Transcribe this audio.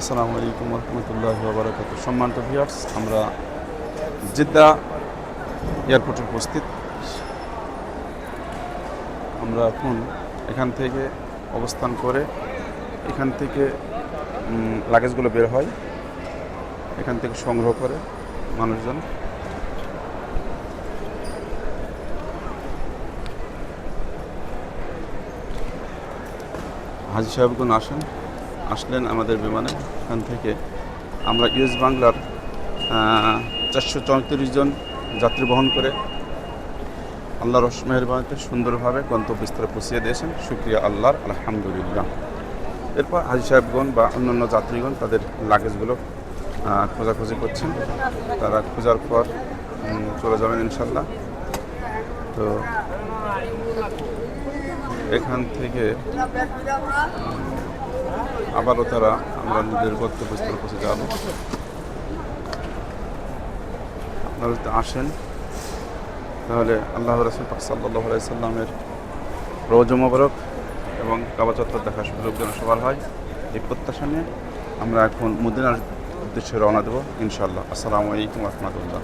আসসালামু আলাইকুম রহমতুল্লাহি ওয়া বারাকাতুহু। সম্মানিত ভিউয়ার্স, আমরা জেদ্দা এয়ারপোর্টে উপস্থিত। আমরা এখন এখান থেকে অবস্থান করে এখান থেকে লাগেজগুলো বের হয়, এখান থেকে সংগ্রহ করে মানুষজন। হাজি সাহেবগণ আসলেন আমাদের বিমানে। এখান থেকে আমরা ইউএস বাংলার 434 জন যাত্রী বহন করে আল্লাহর মেহেরবানিতে সুন্দরভাবে গন্তব্যস্থলে পৌঁছিয়ে দিয়েছেন। শুকরিয়া আল্লাহর, আলহামদুলিল্লাহ। এরপর হাজি সাহেবগণ বা অন্যান্য যাত্রীগণ তাদের লাগেজগুলো খোঁজাখুঁজি করছেন। তারা খোঁজার পর চলে যাবেন ইনশাল্লাহ। তো এখান থেকে আবারও আমরা নিজের গন্তব্যস্থলে পৌঁছে যাব। আপনারা যদি আসেন তাহলে আল্লাহ রাসূল পাক সাল্লাল্লাহু আলাইহি সাল্লামের রওজা মোবারক এবং কাবা চত্বর দেখার সুযোগ যেন সবার হয়, এই প্রত্যাশা নিয়ে আমরা এখন মদিনার উদ্দেশ্যে রওনা দেব ইনশাআল্লাহ। আসসালামু আলাইকুম ওয়া রাহমাতুল্লাহ।